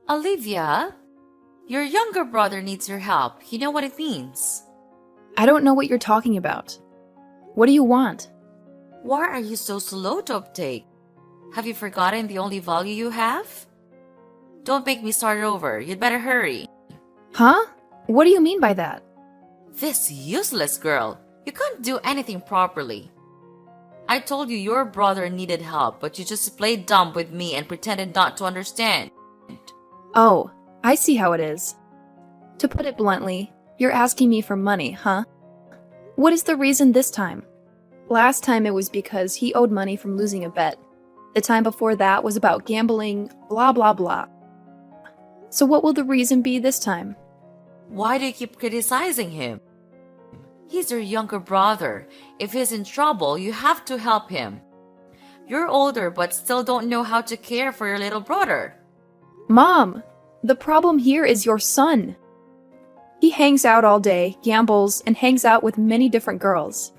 Olivia, your younger brother needs your help. You know what it means. I don't know what you're talking about. What do you want? Why are you so slow to uptake? Have you forgotten the only value you have? Don't make me start over. You'd better hurry. Huh? What do you mean by that? This useless girl. You can't do anything properly. I told you your brother needed help, but you just played dumb with me and pretended not to understand. Oh, I see how it is. To put it bluntly, you're asking me for money, huh? What is the reason this time? Last time it was because he owed money from losing a bet. The time before that was about gambling, blah blah blah. So what will the reason be this time? Why do you keep criticizing him? He's your younger brother. If he's in trouble, you have to help him. You're older but still don't know how to care for your little brother. Mom, the problem here is your son. He hangs out all day, gambles, and hangs out with many different girls.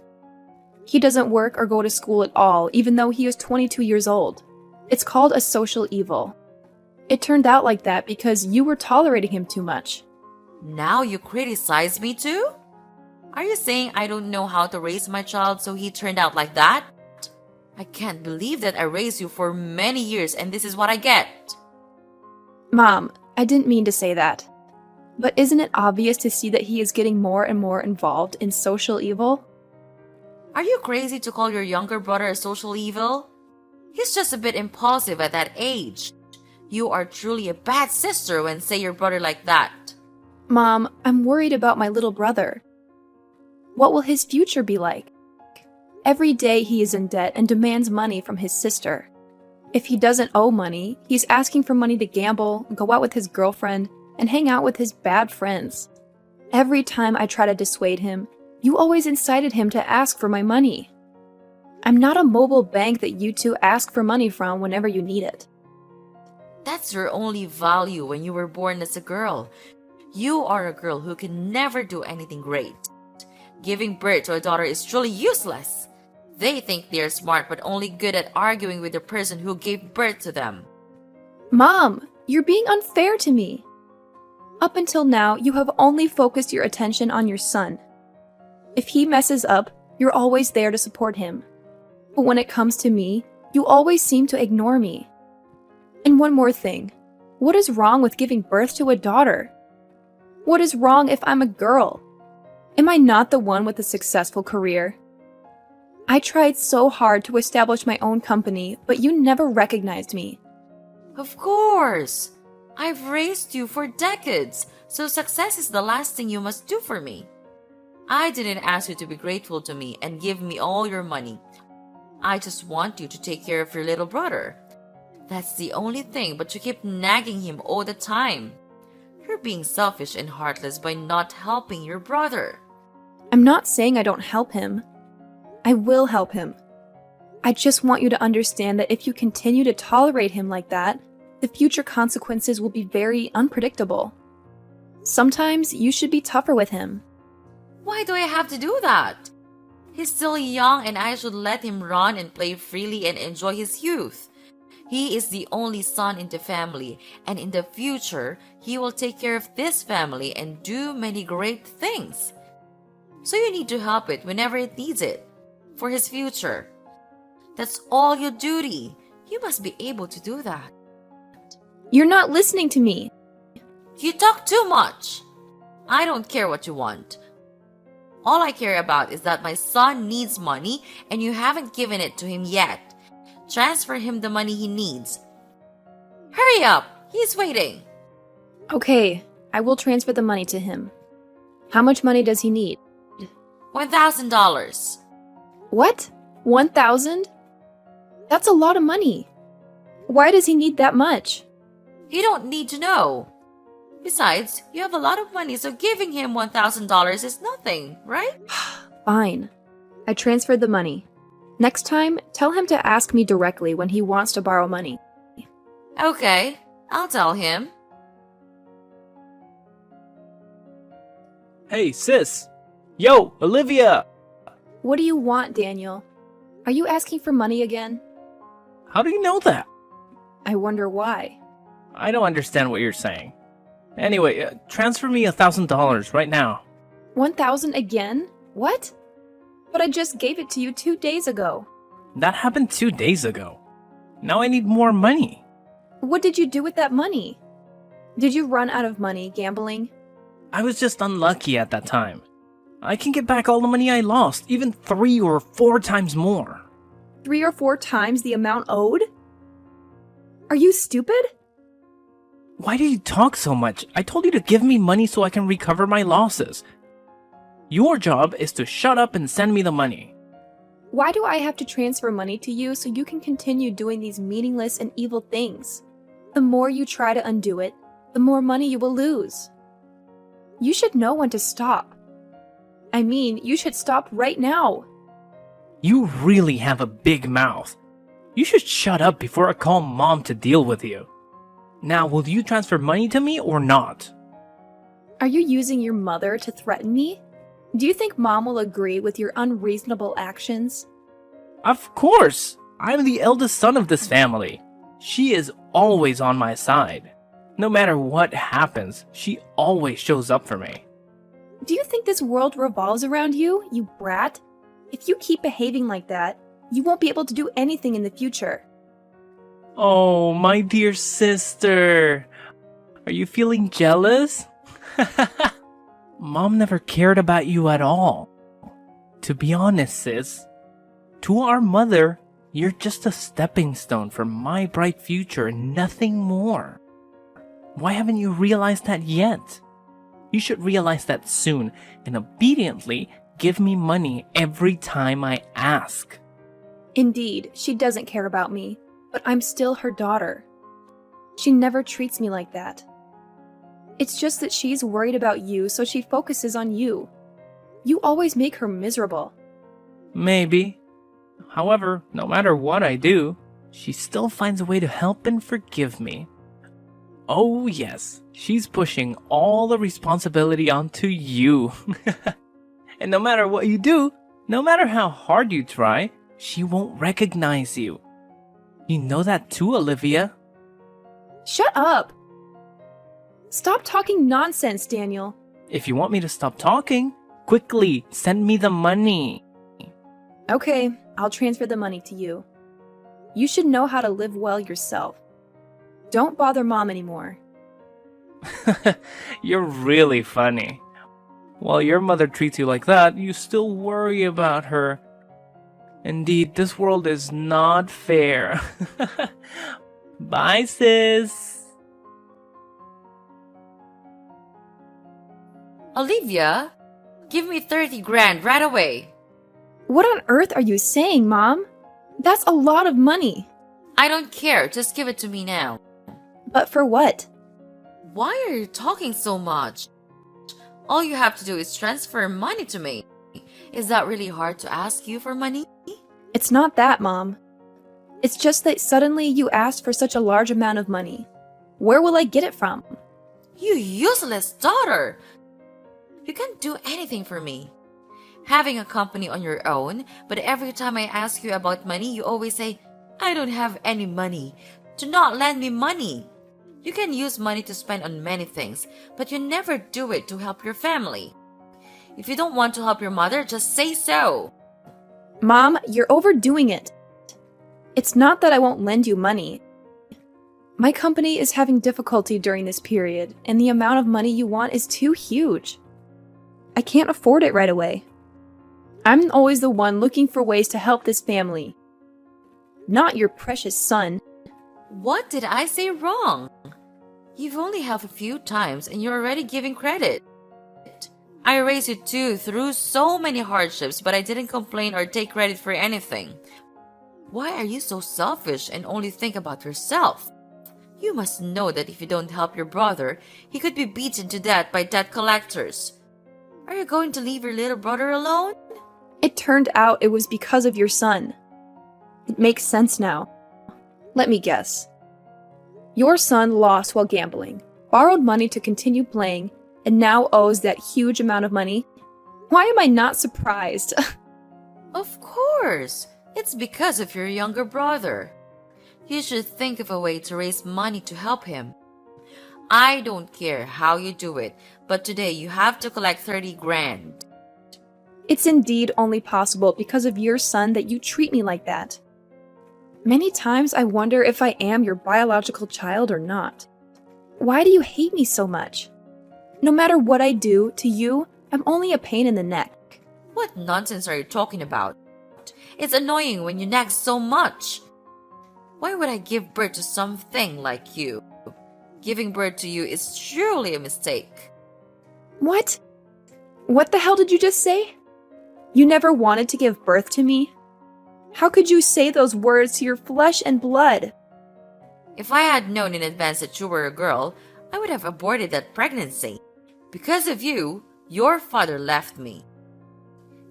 He doesn't work or go to school at all, even though he is 22 years old. It's called a social evil. It turned out like that because you were tolerating him too much. Now you criticize me too? Are you saying I don't know how to raise my child so he turned out like that? I can't believe that I raised you for many years and this is what I get. Mom, I didn't mean to say that. But isn't it obvious to see that he is getting more and more involved in social evil? Are you crazy to call your younger brother a social evil? He's just a bit impulsive at that age. You are truly a bad sister when say your brother like that. Mom, I'm worried about my little brother. What will his future be like? Every day he is in debt and demands money from his sister. If he doesn't owe money, he's asking for money to gamble, go out with his girlfriend, and hang out with his bad friends. Every time I try to dissuade him, you always incited him to ask for my money. I'm not a mobile bank that you two ask for money from whenever you need it. That's your only value when you were born as a girl. You are a girl who can never do anything great. Giving birth to a daughter is truly useless. They think they are smart but only good at arguing with the person who gave birth to them. Mom, you're being unfair to me. Up until now, you have only focused your attention on your son. If he messes up, you're always there to support him. But when it comes to me, you always seem to ignore me. And one more thing. What is wrong with giving birth to a daughter? What is wrong if I'm a girl? Am I not the one with a successful career? I tried so hard to establish my own company, but you never recognized me. Of course! I've raised you for decades, so success is the last thing you must do for me. I didn't ask you to be grateful to me and give me all your money. I just want you to take care of your little brother. That's the only thing, but you keep nagging him all the time. You're being selfish and heartless by not helping your brother. I'm not saying I don't help him. I will help him. I just want you to understand that if you continue to tolerate him like that, the future consequences will be very unpredictable. Sometimes you should be tougher with him. Why do I have to do that? He's still young and I should let him run and play freely and enjoy his youth. He is the only son in the family, and in the future, he will take care of this family and do many great things. So you need to help it whenever it needs it, for his future. That's all your duty. You must be able to do that. You're not listening to me. You talk too much. I don't care what you want. All I care about is that my son needs money and you haven't given it to him yet. Transfer him the money he needs. Hurry up! He's waiting. Okay, I will transfer the money to him. How much money does he need? $1,000. What? 1,000? That's a lot of money. Why does he need that much? You don't need to know. Besides, you have a lot of money, so giving him $1,000 is nothing, right? Fine. I transferred the money. Next time, tell him to ask me directly when he wants to borrow money. Okay, I'll tell him. Hey, sis! Yo, Olivia! What do you want, Daniel? Are you asking for money again? How do you know that? I wonder why. I don't understand what you're saying. Anyway, transfer me $1,000 right now. 1,000 again? What? But I just gave it to you 2 days ago. That happened 2 days ago. Now I need more money. What did you do with that money? Did you run out of money gambling? I was just unlucky at that time. I can get back all the money I lost, even 3 or 4 times more. 3 or 4 times the amount owed? Are you stupid? Why do you talk so much? I told you to give me money so I can recover my losses. Your job is to shut up and send me the money. Why do I have to transfer money to you so you can continue doing these meaningless and evil things? The more you try to undo it, the more money you will lose. You should know when to stop. I mean, you should stop right now. You really have a big mouth. You should shut up before I call Mom to deal with you. Now, will you transfer money to me or not? Are you using your mother to threaten me? Do you think Mom will agree with your unreasonable actions? Of course! I'm the eldest son of this family. She is always on my side. No matter what happens, she always shows up for me. Do you think this world revolves around you, you brat? If you keep behaving like that, you won't be able to do anything in the future. Oh, my dear sister. Are you feeling jealous? Mom never cared about you at all. To be honest, sis, to our mother, you're just a stepping stone for my bright future and nothing more. Why haven't you realized that yet? You should realize that soon and obediently give me money every time I ask. Indeed, she doesn't care about me, but I'm still her daughter. She never treats me like that. It's just that she's worried about you, so she focuses on you. You always make her miserable. Maybe. However, no matter what I do, she still finds a way to help and forgive me. Oh yes, she's pushing all the responsibility onto you. And no matter what you do, no matter how hard you try, she won't recognize you. You know that too, Olivia. Shut up! Stop talking nonsense, Daniel. If you want me to stop talking, quickly send me the money. Okay, I'll transfer the money to you. You should know how to live well yourself. Don't bother Mom anymore. You're really funny. While your mother treats you like that, you still worry about her. Indeed, this world is not fair. Bye, sis. Olivia, give me 30 grand right away. What on earth are you saying, Mom? That's a lot of money. I don't care, just give it to me now. But for what? Why are you talking so much? All you have to do is transfer money to me. Is that really hard to ask you for money? It's not that, Mom. It's just that suddenly you asked for such a large amount of money. Where will I get it from? You useless daughter! You can't do anything for me. Having a company on your own, but every time I ask you about money, you always say, I don't have any money. Do not lend me money. You can use money to spend on many things, but you never do it to help your family. If you don't want to help your mother, just say so. Mom, you're overdoing it. It's not that I won't lend you money. My company is having difficulty during this period, and the amount of money you want is too huge. I can't afford it right away. I'm always the one looking for ways to help this family. Not your precious son. What did I say wrong? You've only helped a few times and you're already giving credit. I raised you too through so many hardships, but I didn't complain or take credit for anything. Why are you so selfish and only think about yourself? You must know that if you don't help your brother, he could be beaten to death by debt collectors. Are you going to leave your little brother alone? It turned out it was because of your son. It makes sense now. Let me guess. Your son lost while gambling, borrowed money to continue playing, and now owes that huge amount of money? Why am I not surprised? Of course! It's because of your younger brother. You should think of a way to raise money to help him. I don't care how you do it, but today you have to collect 30 grand. It's indeed only possible because of your son that you treat me like that. Many times I wonder if I am your biological child or not. Why do you hate me so much? No matter what I do to you, I'm only a pain in the neck. What nonsense are you talking about? It's annoying when you nag so much. Why would I give birth to something like you? Giving birth to you is surely a mistake. What? What the hell did you just say? You never wanted to give birth to me? How could you say those words to your flesh and blood? If I had known in advance that you were a girl, I would have aborted that pregnancy. Because of you, your father left me.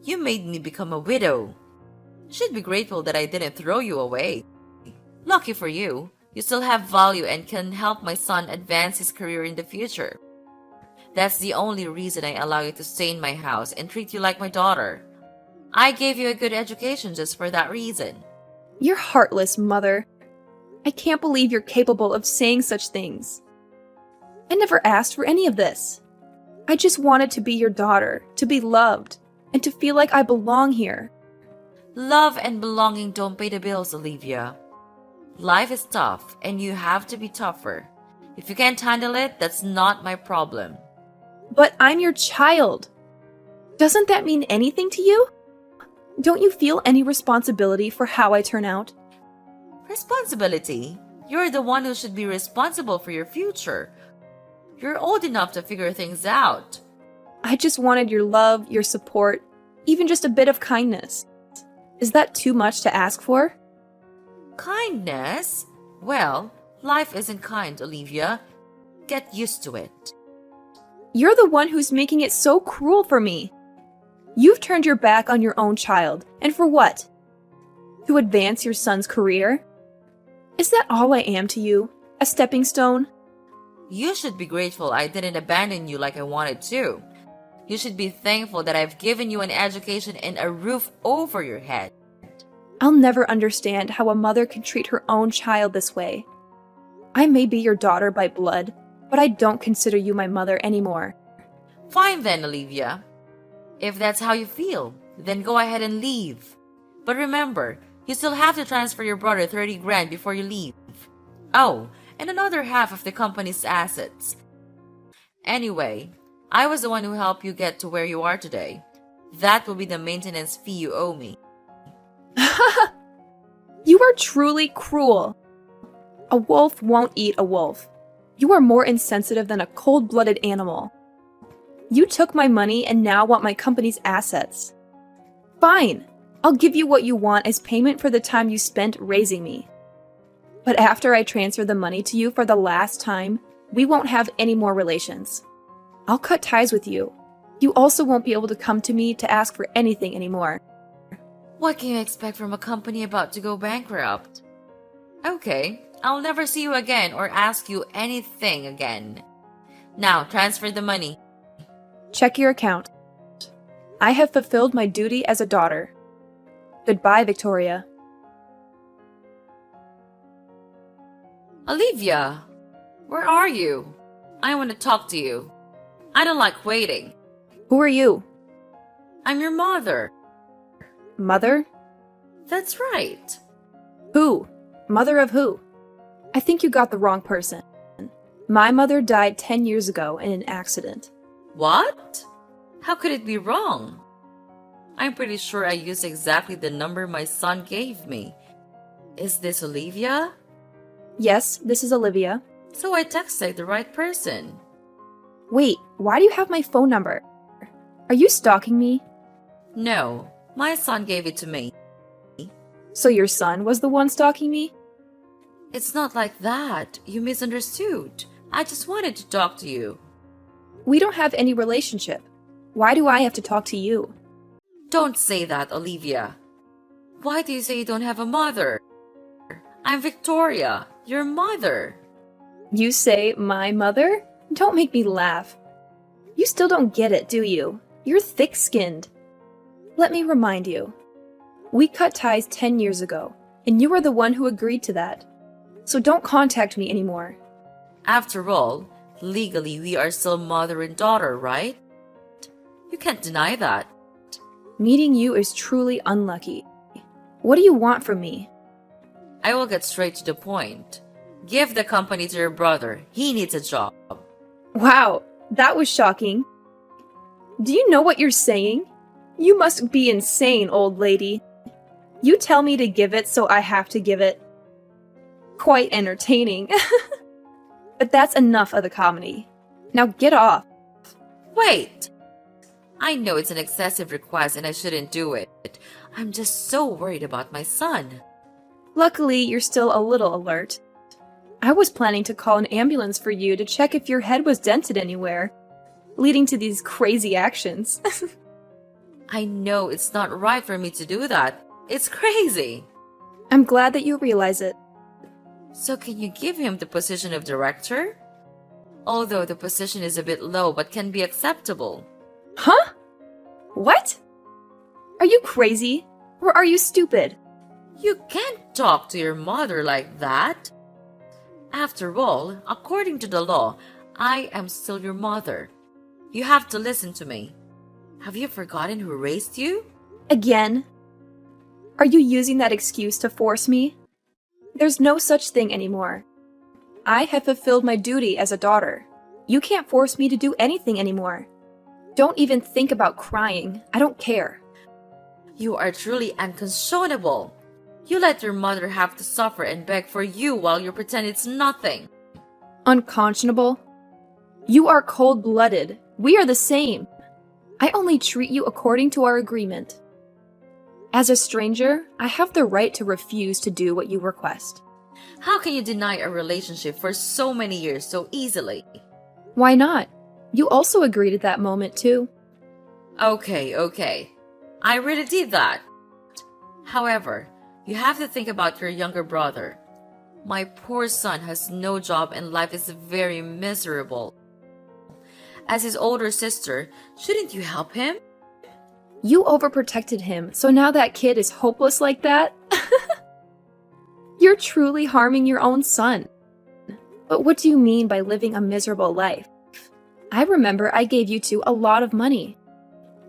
You made me become a widow. You should be grateful that I didn't throw you away. Lucky for you, you still have value and can help my son advance his career in the future. That's the only reason I allow you to stay in my house and treat you like my daughter. I gave you a good education just for that reason. You're heartless, Mother. I can't believe you're capable of saying such things. I never asked for any of this. I just wanted to be your daughter, to be loved, and to feel like I belong here. Love and belonging don't pay the bills, Olivia. Life is tough, and you have to be tougher. If you can't handle it, that's not my problem. But I'm your child. Doesn't that mean anything to you? Don't you feel any responsibility for how I turn out? Responsibility? You're the one who should be responsible for your future. You're old enough to figure things out. I just wanted your love, your support, even just a bit of kindness. Is that too much to ask for? Kindness? Well, life isn't kind, Olivia. Get used to it. You're the one who's making it so cruel for me. You've turned your back on your own child, and for what? To advance your son's career? Is that all I am to you? A stepping stone? You should be grateful I didn't abandon you like I wanted to. You should be thankful that I've given you an education and a roof over your head. I'll never understand how a mother can treat her own child this way. I may be your daughter by blood, but I don't consider you my mother anymore. Fine then, Olivia. If that's how you feel, then go ahead and leave. But remember, you still have to transfer your brother 30 grand before you leave. Oh, and another half of the company's assets. Anyway, I was the one who helped you get to where you are today. That will be the maintenance fee you owe me. You are truly cruel. A wolf won't eat a wolf. You are more insensitive than a cold-blooded animal. You took my money and now want my company's assets. Fine, I'll give you what you want as payment for the time you spent raising me. But after I transfer the money to you for the last time, we won't have any more relations. I'll cut ties with you. You also won't be able to come to me to ask for anything anymore. What can you expect from a company about to go bankrupt? Okay, I'll never see you again or ask you anything again. Now, transfer the money. Check your account. I have fulfilled my duty as a daughter. Goodbye, Victoria. Olivia, where are you? I want to talk to you. I don't like waiting. Who are you? I'm your mother. Mother? That's right. Who? Mother of who? I think you got the wrong person. My mother died 10 years ago in an accident. What? How could it be wrong? I'm pretty sure I used exactly the number my son gave me. Is this Olivia? Yes, this is Olivia. So I texted the right person. Wait, why do you have my phone number? Are you stalking me? No, my son gave it to me. So your son was the one stalking me? It's not like that. You misunderstood. I just wanted to talk to you. We don't have any relationship. Why do I have to talk to you? Don't say that, Olivia. Why do you say you don't have a mother? I'm Victoria, your mother. You say my mother? Don't make me laugh. You still don't get it, do you? You're thick-skinned. Let me remind you. We cut ties 10 years ago, and you were the one who agreed to that. So don't contact me anymore. After all, legally we are still mother and daughter, right? You can't deny that. Meeting you is truly unlucky. What do you want from me? I will get straight to the point. Give the company to your brother. He needs a job. Wow, that was shocking. Do you know what you're saying? You must be insane, old lady. You tell me to give it, so I have to give it. Quite entertaining. But that's enough of the comedy. Now get off. Wait! I know it's an excessive request and I shouldn't do it. I'm just so worried about my son. Luckily, you're still a little alert. I was planning to call an ambulance for you to check if your head was dented anywhere, leading to these crazy actions. I know it's not right for me to do that. It's crazy. I'm glad that you realize it. So can you give him the position of director? Although the position is a bit low but can be acceptable. Huh? What? Are you crazy? Or are you stupid? You can't talk to your mother like that. After all, according to the law, I am still your mother. You have to listen to me. Have you forgotten who raised you? Again? Are you using that excuse to force me? There's no such thing anymore. I have fulfilled my duty as a daughter. You can't force me to do anything anymore. Don't even think about crying. I don't care. You are truly unconscionable. You let your mother have to suffer and beg for you while you pretend it's nothing. Unconscionable? You are cold-blooded. We are the same. I only treat you according to our agreement. As a stranger, I have the right to refuse to do what you request. How can you deny a relationship for so many years so easily? Why not? You also agreed at that moment, too. Okay. I really did that. However, you have to think about your younger brother. My poor son has no job and life is very miserable. As his older sister, shouldn't you help him? You overprotected him, so now that kid is hopeless like that? You're truly harming your own son. But what do you mean by living a miserable life? I remember I gave you two a lot of money.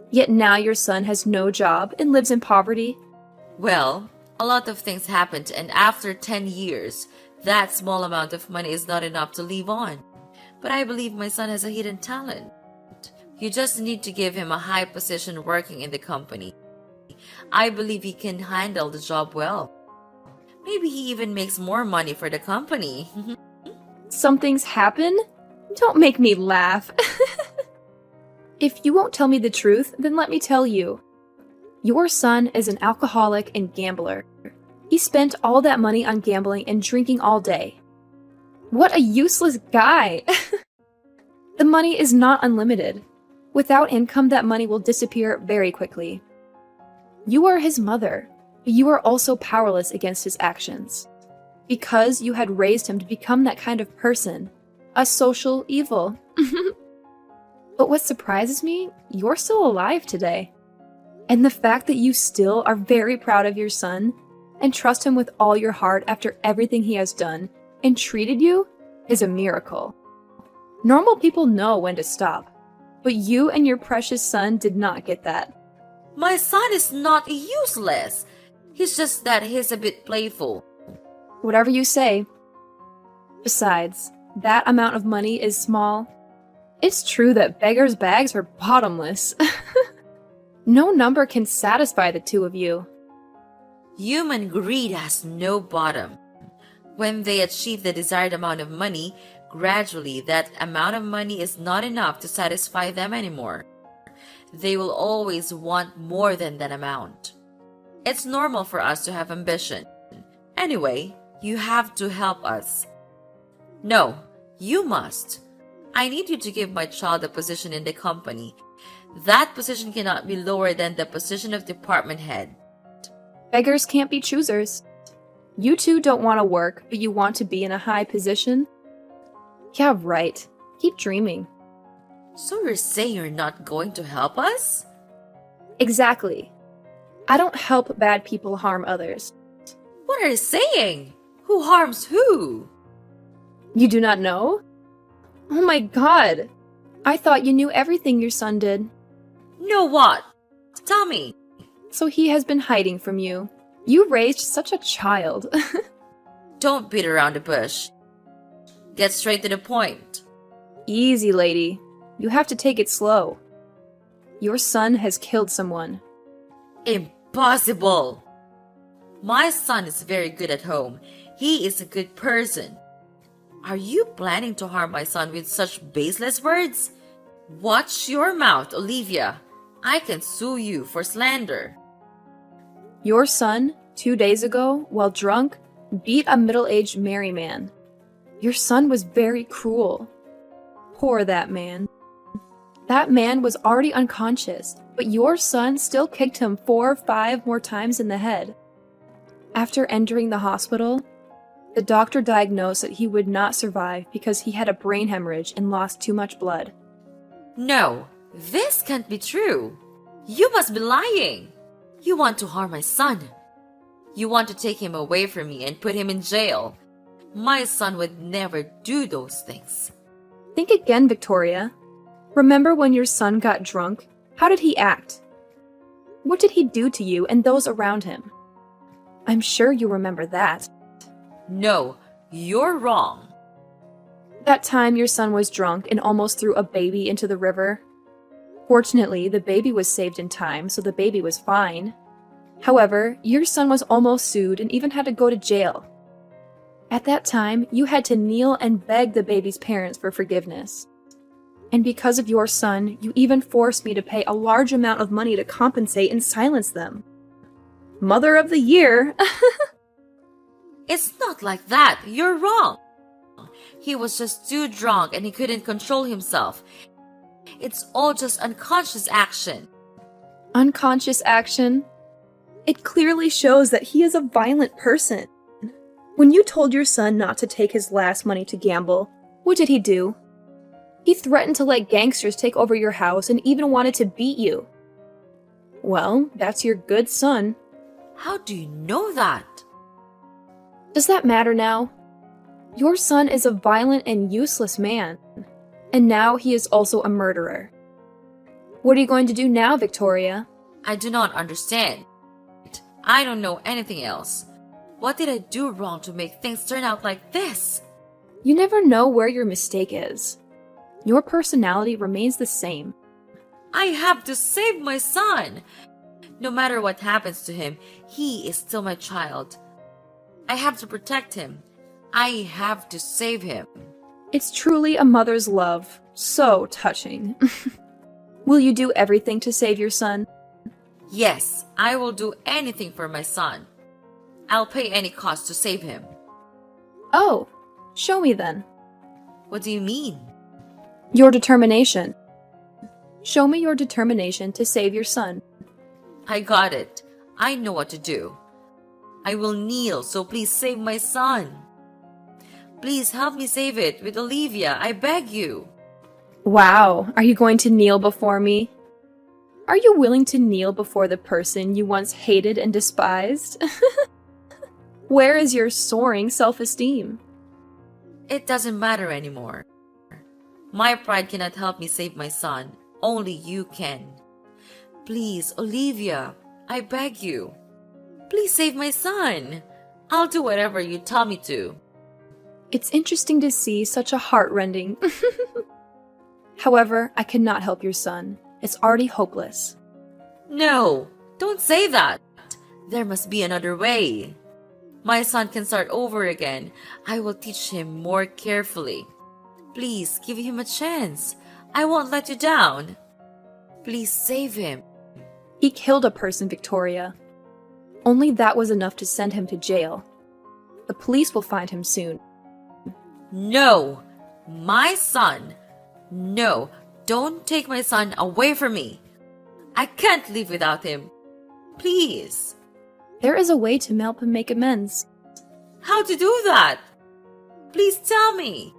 Yet now your son has no job and lives in poverty. Well, a lot of things happened, and after 10 years, that small amount of money is not enough to live on. But I believe my son has a hidden talent. You just need to give him a high position working in the company. I believe he can handle the job well. Maybe he even makes more money for the company. Something's happened? Don't make me laugh. If you won't tell me the truth, then let me tell you. Your son is an alcoholic and gambler. He spent all that money on gambling and drinking all day. What a useless guy! The money is not unlimited. Without income, that money will disappear very quickly. You are his mother, but you are also powerless against his actions. Because you had raised him to become that kind of person. A social evil. But what surprises me, you're still alive today. And the fact that you still are very proud of your son and trust him with all your heart after everything he has done and treated you is a miracle. Normal people know when to stop, but you and your precious son did not get that. My son is not useless. He's just that he's a bit playful. Whatever you say. Besides, that amount of money is small. It's true that beggars' bags are bottomless. No number can satisfy the two of you. Human greed has no bottom. When they achieve the desired amount of money, gradually that amount of money is not enough to satisfy them anymore. They will always want more than that amount. It's normal for us to have ambition. Anyway, you have to help us. No, you must. I need you to give my child a position in the company. That position cannot be lower than the position of department head. Beggars can't be choosers. You two don't want to work, but you want to be in a high position? Yeah, right. Keep dreaming. So you're saying you're not going to help us? Exactly. I don't help bad people harm others. What are you saying? Who harms who? You do not know? Oh my god! I thought you knew everything your son did. Know what? Tell me. So he has been hiding from you. You raised such a child. Don't beat around the bush. Get straight to the point. Easy, lady. You have to take it slow. Your son has killed someone. Impossible! My son is very good at home. He is a good person. Are you planning to harm my son with such baseless words? Watch your mouth, Olivia. I can sue you for slander. Your son, 2 days ago, while drunk, beat a middle-aged married man. Your son was very cruel. Poor that man. That man was already unconscious, but your son still kicked him 4 or 5 more times in the head. After entering the hospital, the doctor diagnosed that he would not survive because he had a brain hemorrhage and lost too much blood. No, this can't be true. You must be lying. You want to harm my son. You want to take him away from me and put him in jail. My son would never do those things. Think again, Victoria. Remember when your son got drunk? How did he act? What did he do to you and those around him? I'm sure you remember that. No, you're wrong. That time your son was drunk and almost threw a baby into the river. Fortunately, the baby was saved in time, so the baby was fine. However, your son was almost sued and even had to go to jail. At that time, you had to kneel and beg the baby's parents for forgiveness. And because of your son, you even forced me to pay a large amount of money to compensate and silence them. Mother of the Year! It's not like that. You're wrong. He was just too drunk and he couldn't control himself. It's all just unconscious action. Unconscious action? It clearly shows that he is a violent person. When you told your son not to take his last money to gamble, what did he do? He threatened to let gangsters take over your house and even wanted to beat you. Well, that's your good son. How do you know that? Does that matter now? Your son is a violent and useless man, and now he is also a murderer. What are you going to do now, Victoria? I do not understand. I don't know anything else. What did I do wrong to make things turn out like this? You never know where your mistake is. Your personality remains the same. I have to save my son. No matter what happens to him, he is still my child. I have to protect him. I have to save him. It's truly a mother's love. So touching. Will you do everything to save your son? Yes, I will do anything for my son. I'll pay any cost to save him. Oh, show me then. What do you mean? Your determination. Show me your determination to save your son. I got it. I know what to do. I will kneel, so please save my son. Please help me save it with Olivia, I beg you. Wow, are you going to kneel before me? Are you willing to kneel before the person you once hated and despised? Where is your soaring self-esteem? It doesn't matter anymore. My pride cannot help me save my son. Only you can. Please, Olivia, I beg you. Please save my son. I'll do whatever you tell me to. It's interesting to see such a heart-rending. However, I cannot help your son. It's already hopeless. No, don't say that. There must be another way. My son can start over again. I will teach him more carefully. Please give him a chance. I won't let you down. Please save him. He killed a person, Victoria. Only that was enough to send him to jail. The police will find him soon. No, my son. No, don't take my son away from me. I can't live without him. Please. There is a way to help him make amends. How to do that? Please tell me.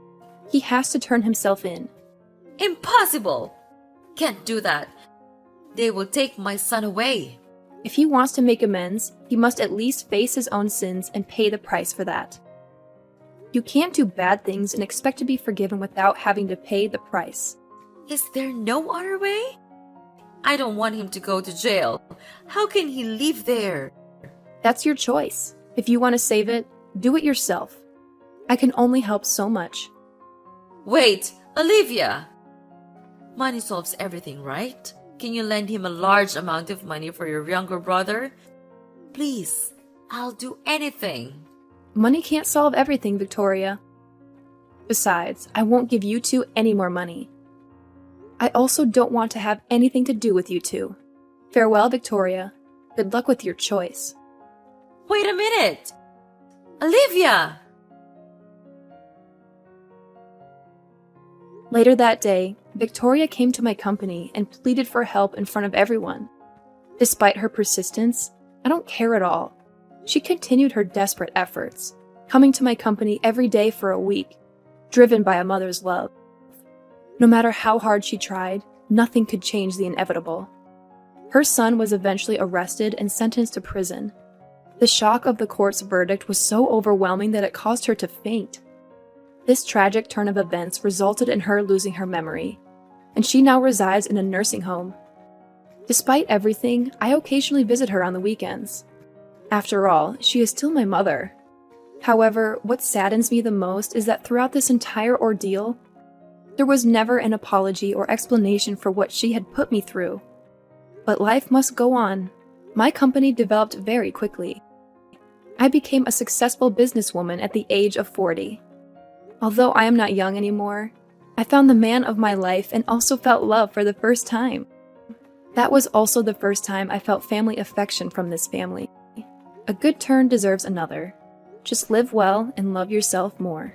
He has to turn himself in. Impossible. Can't do that. They will take my son away. If he wants to make amends, he must at least face his own sins and pay the price for that. You can't do bad things and expect to be forgiven without having to pay the price. Is there no other way? I don't want him to go to jail. How can he live there? That's your choice. If you want to save it, do it yourself. I can only help so much. Wait, Olivia! Money solves everything, right? Can you lend him a large amount of money for your younger brother? Please, I'll do anything. Money can't solve everything, Victoria. Besides, I won't give you two any more money. I also don't want to have anything to do with you two. Farewell, Victoria. Good luck with your choice. Wait a minute! Olivia! Later that day, Victoria came to my company and pleaded for help in front of everyone. Despite her persistence, I don't care at all. She continued her desperate efforts, coming to my company every day for a week, driven by a mother's love. No matter how hard she tried, nothing could change the inevitable. Her son was eventually arrested and sentenced to prison. The shock of the court's verdict was so overwhelming that it caused her to faint. This tragic turn of events resulted in her losing her memory, and she now resides in a nursing home. Despite everything, I occasionally visit her on the weekends. After all, she is still my mother. However, what saddens me the most is that throughout this entire ordeal, there was never an apology or explanation for what she had put me through. But life must go on. My company developed very quickly. I became a successful businesswoman at the age of 40. Although I am not young anymore, I found the man of my life and also felt love for the first time. That was also the first time I felt family affection from this family. A good turn deserves another. Just live well and love yourself more.